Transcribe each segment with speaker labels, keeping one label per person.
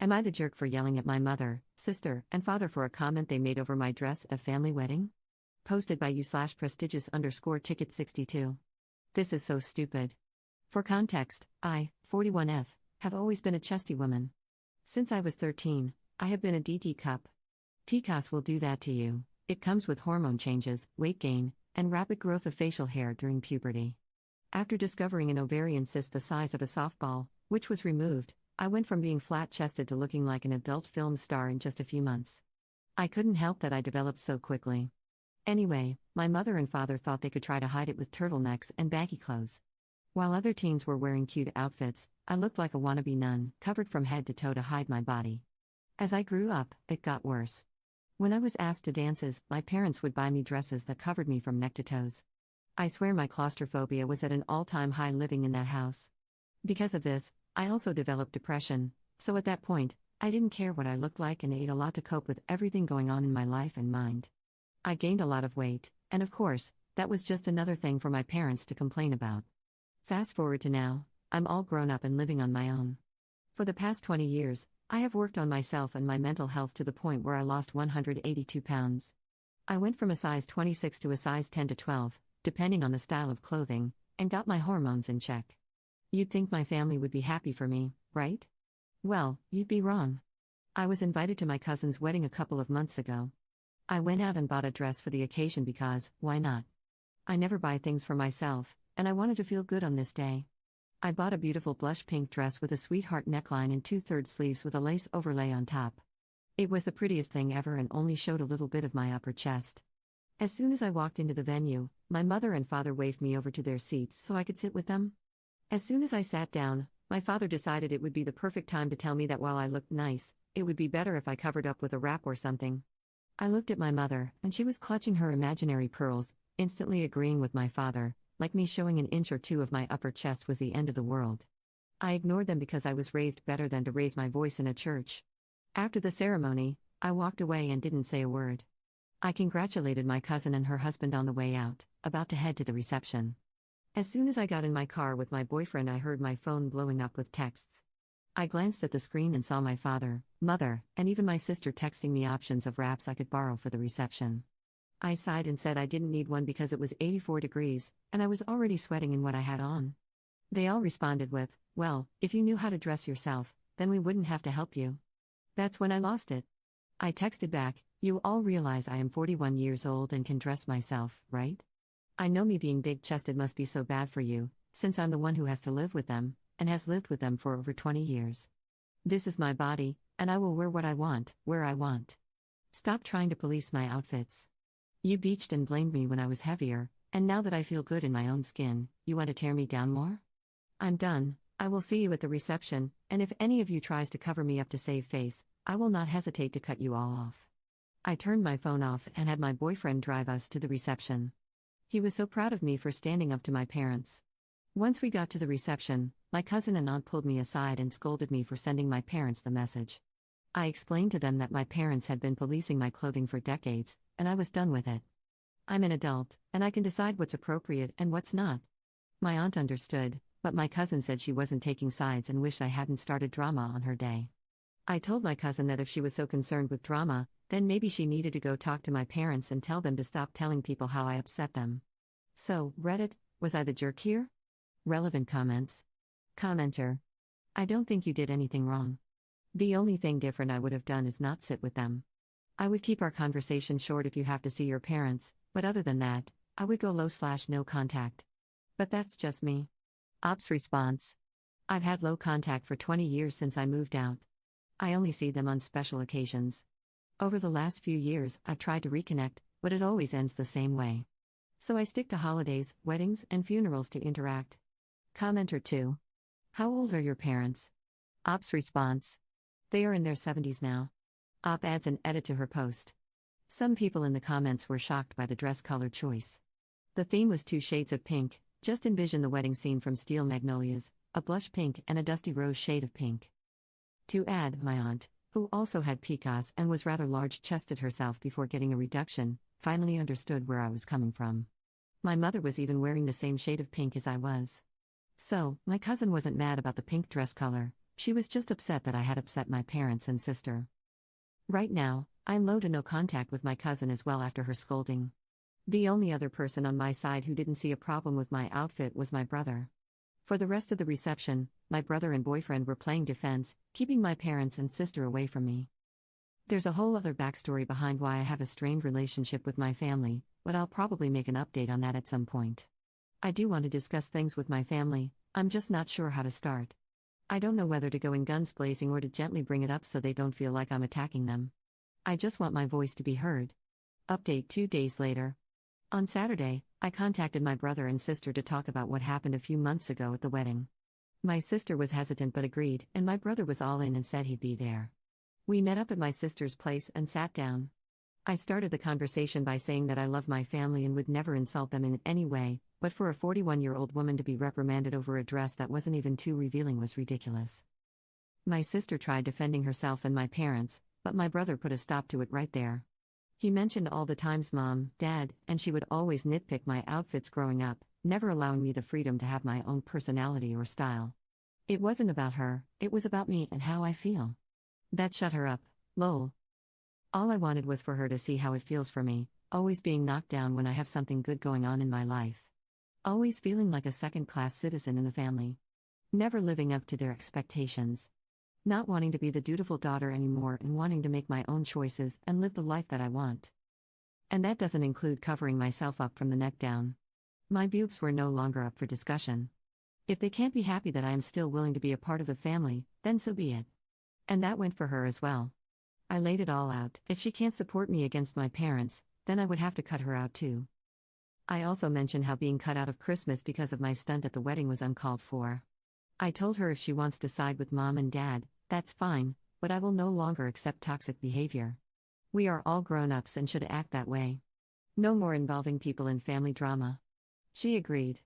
Speaker 1: Am I the jerk for yelling at my mother, sister, and father for a comment they made over my dress at a family wedding? Posted by you/prestigious_ticket62. This is so stupid. For context, I, 41F, have always been a chesty woman. Since I was 13, I have been a DT cup. PCOS will do that to you. It comes with hormone changes, weight gain, and rapid growth of facial hair during puberty. After discovering an ovarian cyst the size of a softball, which was removed, I went from being flat-chested to looking like an adult film star in just a few months. I couldn't help that I developed so quickly. Anyway, my mother and father thought they could try to hide it with turtlenecks and baggy clothes. While other teens were wearing cute outfits, I looked like a wannabe nun, covered from head to toe to hide my body. As I grew up, it got worse. When I was asked to dances, my parents would buy me dresses that covered me from neck to toes. I swear my claustrophobia was at an all-time high living in that house. Because of this, I also developed depression, so at that point, I didn't care what I looked like and ate a lot to cope with everything going on in my life and mind. I gained a lot of weight, and of course, that was just another thing for my parents to complain about. Fast forward to now, I'm all grown up and living on my own. For the past 20 years, I have worked on myself and my mental health to the point where I lost 182 pounds. I went from a size 26 to a size 10 to 12, depending on the style of clothing, and got my hormones in check. You'd think my family would be happy for me, right? Well, you'd be wrong. I was invited to my cousin's wedding a couple of months ago. I went out and bought a dress for the occasion because, why not? I never buy things for myself, and I wanted to feel good on this day. I bought a beautiful blush pink dress with a sweetheart neckline and 2/3 sleeves with a lace overlay on top. It was the prettiest thing ever and only showed a little bit of my upper chest. As soon as I walked into the venue, my mother and father waved me over to their seats so I could sit with them. As soon as I sat down, my father decided it would be the perfect time to tell me that while I looked nice, it would be better if I covered up with a wrap or something. I looked at my mother, and she was clutching her imaginary pearls, instantly agreeing with my father, like me showing an inch or two of my upper chest was the end of the world. I ignored them because I was raised better than to raise my voice in a church. After the ceremony, I walked away and didn't say a word. I congratulated my cousin and her husband on the way out, about to head to the reception. As soon as I got in my car with my boyfriend, I heard my phone blowing up with texts. I glanced at the screen and saw my father, mother, and even my sister texting me options of wraps I could borrow for the reception. I sighed and said I didn't need one because it was 84 degrees, and I was already sweating in what I had on. They all responded with, "Well, if you knew how to dress yourself, then we wouldn't have to help you." That's when I lost it. I texted back, "You all realize I am 41 years old and can dress myself, right? I know me being big-chested must be so bad for you, since I'm the one who has to live with them, and has lived with them for over 20 years. This is my body, and I will wear what I want, where I want. Stop trying to police my outfits. You beached and blamed me when I was heavier, and now that I feel good in my own skin, you want to tear me down more? I'm done. I will see you at the reception, and if any of you tries to cover me up to save face, I will not hesitate to cut you all off." I turned my phone off and had my boyfriend drive us to the reception. He was so proud of me for standing up to my parents. Once we got to the reception, my cousin and aunt pulled me aside and scolded me for sending my parents the message. I explained to them that my parents had been policing my clothing for decades, and I was done with it. I'm an adult, and I can decide what's appropriate and what's not. My aunt understood, but my cousin said she wasn't taking sides and wished I hadn't started drama on her day. I told my cousin that if she was so concerned with drama, then maybe she needed to go talk to my parents and tell them to stop telling people how I upset them. So, Reddit, was I the jerk here? Relevant comments. Commenter. I don't think you did anything wrong. The only thing different I would have done is not sit with them. I would keep our conversation short if you have to see your parents, but other than that, I would go low/no contact. But that's just me. Ops response. I've had low contact for 20 years since I moved out. I only see them on special occasions. Over the last few years, I've tried to reconnect, but it always ends the same way. So I stick to holidays, weddings, and funerals to interact. Commenter 2. How old are your parents? Ops response. They are in their 70s now. Op adds an edit to her post. Some people in the comments were shocked by the dress color choice. The theme was 2 shades of pink. Just envision the wedding scene from Steel Magnolias, a blush pink and a dusty rose shade of pink. To add, my aunt, who also had PCOS and was rather large-chested herself before getting a reduction, finally understood where I was coming from. My mother was even wearing the same shade of pink as I was. So, my cousin wasn't mad about the pink dress color, She was just upset that I had upset my parents and sister. Right now, I'm low to no contact with my cousin as well after her scolding. The only other person on my side who didn't see a problem with my outfit was my brother. For the rest of the reception, my brother and boyfriend were playing defense, keeping my parents and sister away from me. There's a whole other backstory behind why I have a strained relationship with my family, but I'll probably make an update on that at some point. I do want to discuss things with my family, I'm just not sure how to start. I don't know whether to go in guns blazing or to gently bring it up so they don't feel like I'm attacking them. I just want my voice to be heard. Update 2 days later. On Saturday, I contacted my brother and sister to talk about what happened a few months ago at the wedding. My sister was hesitant but agreed, and my brother was all in and said he'd be there. We met up at my sister's place and sat down. I started the conversation by saying that I love my family and would never insult them in any way, but for a 41-year-old woman to be reprimanded over a dress that wasn't even too revealing was ridiculous. My sister tried defending herself and my parents, but my brother put a stop to it right there. He mentioned all the times Mom, Dad, and she would always nitpick my outfits growing up, never allowing me the freedom to have my own personality or style. It wasn't about her, it was about me and how I feel. That shut her up, lol. All I wanted was for her to see how it feels for me, always being knocked down when I have something good going on in my life. Always feeling like a second-class citizen in the family. Never living up to their expectations. Not wanting to be the dutiful daughter anymore and wanting to make my own choices and live the life that I want. And that doesn't include covering myself up from the neck down. My boobs were no longer up for discussion. If they can't be happy that I am still willing to be a part of the family, then so be it. And that went for her as well. I laid it all out. If she can't support me against my parents, then I would have to cut her out too. I also mentioned how being cut out of Christmas because of my stunt at the wedding was uncalled for. I told her if she wants to side with Mom and Dad, that's fine, but I will no longer accept toxic behavior. We are all grown-ups and should act that way. No more involving people in family drama. She agreed.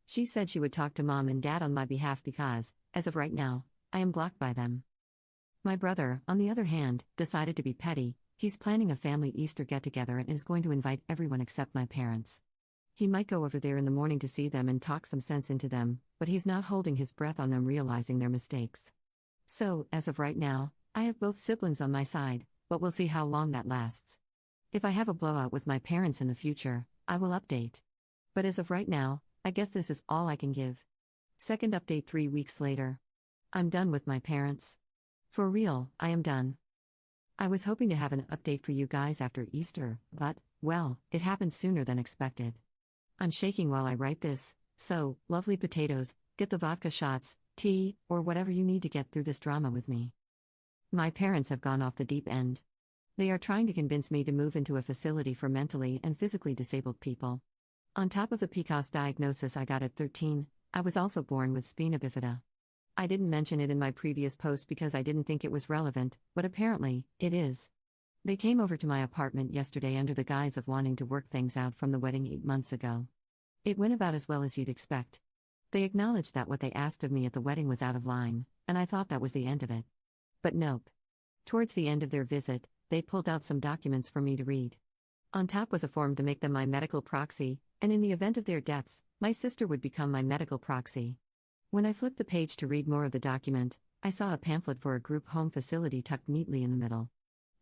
Speaker 1: She said she would talk to Mom and Dad on my behalf because, as of right now, I am blocked by them. My brother, on the other hand, decided to be petty. He's planning a family Easter get-together and is going to invite everyone except my parents. He might go over there in the morning to see them and talk some sense into them, but he's not holding his breath on them realizing their mistakes. So, as of right now, I have both siblings on my side, but we'll see how long that lasts. If I have a blowout with my parents in the future, I will update. But as of right now, I guess this is all I can give. Second update 3 weeks later. I'm done with my parents. For real, I am done. I was hoping to have an update for you guys after Easter, but, well, it happened sooner than expected. I'm shaking while I write this, so, lovely potatoes, get the vodka shots, tea, or whatever you need to get through this drama with me. My parents have gone off the deep end. They are trying to convince me to move into a facility for mentally and physically disabled people. On top of the PCOS diagnosis I got at 13, I was also born with spina bifida. I didn't mention it in my previous post because I didn't think it was relevant, but apparently, it is. They came over to my apartment yesterday under the guise of wanting to work things out from the wedding 8 months ago. It went about as well as you'd expect. They acknowledged that what they asked of me at the wedding was out of line, and I thought that was the end of it. But nope. Towards the end of their visit, they pulled out some documents for me to read. On top was a form to make them my medical proxy, and in the event of their deaths, my sister would become my medical proxy. When I flipped the page to read more of the document, I saw a pamphlet for a group home facility tucked neatly in the middle.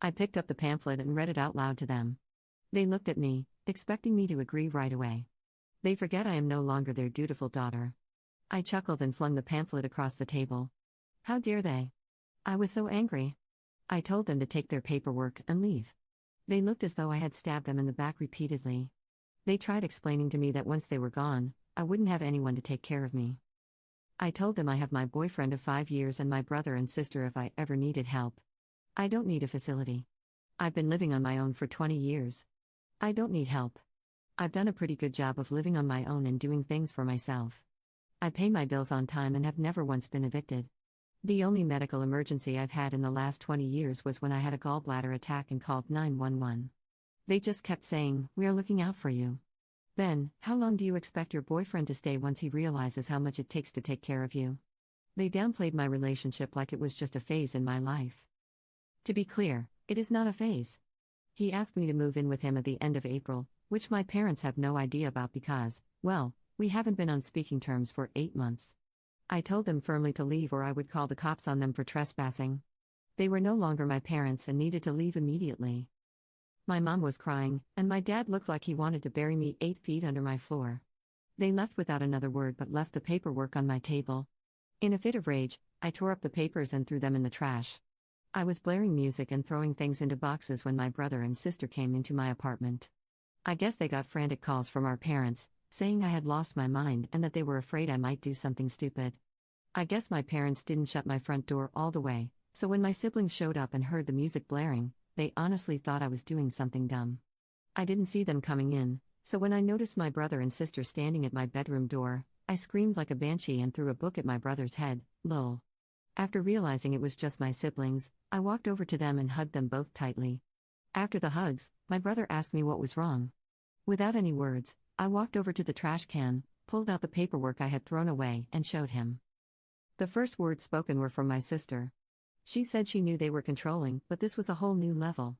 Speaker 1: I picked up the pamphlet and read it out loud to them. They looked at me, expecting me to agree right away. They forget I am no longer their dutiful daughter. I chuckled and flung the pamphlet across the table. How dare they? I was so angry. I told them to take their paperwork and leave. They looked as though I had stabbed them in the back repeatedly. They tried explaining to me that once they were gone, I wouldn't have anyone to take care of me. I told them I have my boyfriend of 5 years and my brother and sister if I ever needed help. I don't need a facility. I've been living on my own for 20 years. I don't need help. I've done a pretty good job of living on my own and doing things for myself. I pay my bills on time and have never once been evicted. The only medical emergency I've had in the last 20 years was when I had a gallbladder attack and called 911. They just kept saying, "We are looking out for you." Then, how long do you expect your boyfriend to stay once he realizes how much it takes to take care of you? They downplayed my relationship like it was just a phase in my life. To be clear, it is not a phase. He asked me to move in with him at the end of April, which my parents have no idea about because, well, we haven't been on speaking terms for 8 months. I told them firmly to leave or I would call the cops on them for trespassing. They were no longer my parents and needed to leave immediately. My mom was crying, and my dad looked like he wanted to bury me 8 feet under my floor. They left without another word but left the paperwork on my table. In a fit of rage, I tore up the papers and threw them in the trash. I was blaring music and throwing things into boxes when my brother and sister came into my apartment. I guess they got frantic calls from our parents, saying I had lost my mind and that they were afraid I might do something stupid. I guess my parents didn't shut my front door all the way, so when my siblings showed up and heard the music blaring, they honestly thought I was doing something dumb. I didn't see them coming in, so when I noticed my brother and sister standing at my bedroom door, I screamed like a banshee and threw a book at my brother's head, lol. After realizing it was just my siblings, I walked over to them and hugged them both tightly. After the hugs, my brother asked me what was wrong. Without any words, I walked over to the trash can, pulled out the paperwork I had thrown away, and showed him. The first words spoken were from my sister. She said she knew they were controlling, but this was a whole new level.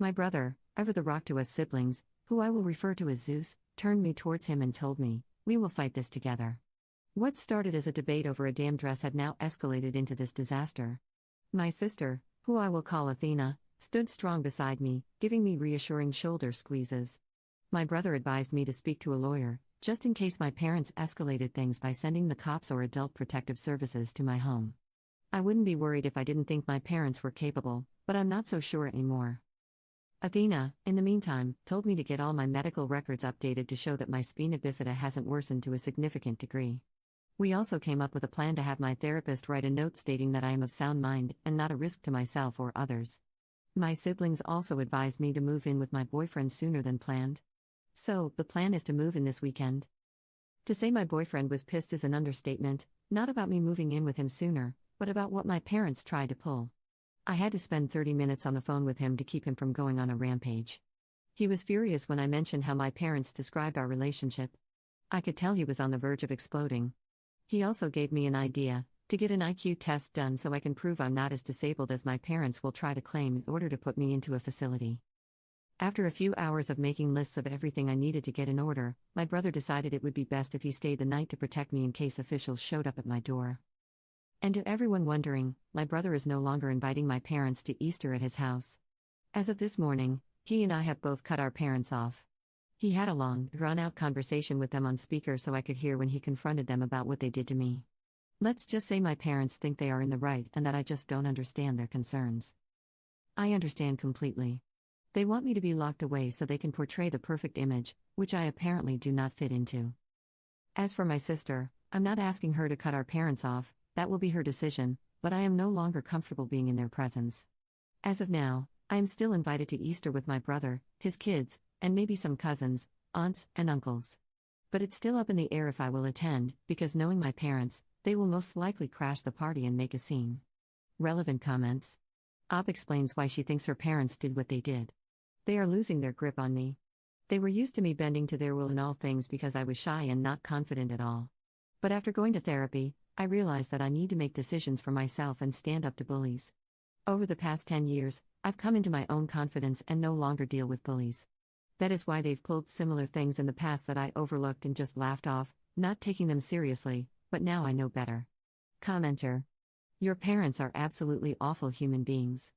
Speaker 1: My brother, ever the rock to us siblings, who I will refer to as Zeus, turned me towards him and told me, "We will fight this together." What started as a debate over a damn dress had now escalated into this disaster. My sister, who I will call Athena, stood strong beside me, giving me reassuring shoulder squeezes. My brother advised me to speak to a lawyer, just in case my parents escalated things by sending the cops or adult protective services to my home. I wouldn't be worried if I didn't think my parents were capable, but I'm not so sure anymore. Athena, in the meantime, told me to get all my medical records updated to show that my spina bifida hasn't worsened to a significant degree. We also came up with a plan to have my therapist write a note stating that I am of sound mind and not a risk to myself or others. My siblings also advised me to move in with my boyfriend sooner than planned. So, the plan is to move in this weekend. To say my boyfriend was pissed is an understatement, not about me moving in with him sooner, but about what my parents tried to pull. I had to spend 30 minutes on the phone with him to keep him from going on a rampage. He was furious when I mentioned how my parents described our relationship. I could tell he was on the verge of exploding. He also gave me an idea, to get an IQ test done so I can prove I'm not as disabled as my parents will try to claim in order to put me into a facility. After a few hours of making lists of everything I needed to get in order, my brother decided it would be best if he stayed the night to protect me in case officials showed up at my door. And to everyone wondering, my brother is no longer inviting my parents to Easter at his house. As of this morning, he and I have both cut our parents off. He had a long, drawn-out conversation with them on speaker so I could hear when he confronted them about what they did to me. Let's just say my parents think they are in the right and that I just don't understand their concerns. I understand completely. They want me to be locked away so they can portray the perfect image, which I apparently do not fit into. As for my sister, I'm not asking her to cut our parents off, that will be her decision, but I am no longer comfortable being in their presence. As of now, I am still invited to Easter with my brother, his kids, and maybe some cousins, aunts, and uncles. But it's still up in the air if I will attend, because knowing my parents, they will most likely crash the party and make a scene. Relevant comments. Op explains why she thinks her parents did what they did. They are losing their grip on me. They were used to me bending to their will in all things because I was shy and not confident at all. But after going to therapy, I realized that I need to make decisions for myself and stand up to bullies. Over the past 10 years, I've come into my own confidence and no longer deal with bullies. That is why they've pulled similar things in the past that I overlooked and just laughed off, not taking them seriously, but now I know better. Commenter. Your parents are absolutely awful human beings.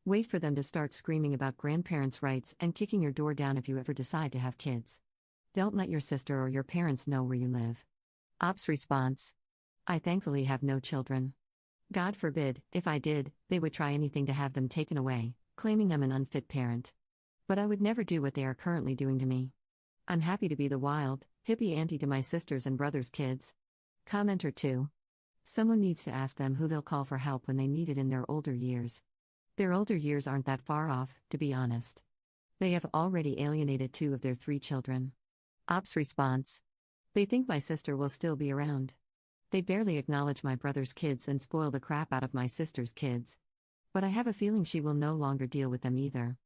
Speaker 1: Wait for them to start screaming about grandparents' rights and kicking your door down if you ever decide to have kids. Don't let your sister or your parents know where you live. Op's response. I thankfully have no children. God forbid, if I did, they would try anything to have them taken away, claiming I'm an unfit parent. But I would never do what they are currently doing to me. I'm happy to be the wild, hippie auntie to my sisters and brothers' kids. Commenter 2. Someone needs to ask them who they'll call for help when they need it in their older years. Their older years aren't that far off, to be honest. They have already alienated 2 of their 3 children. Op's response. They think my sister will still be around. They barely acknowledge my brother's kids and spoil the crap out of my sister's kids. But I have a feeling she will no longer deal with them either.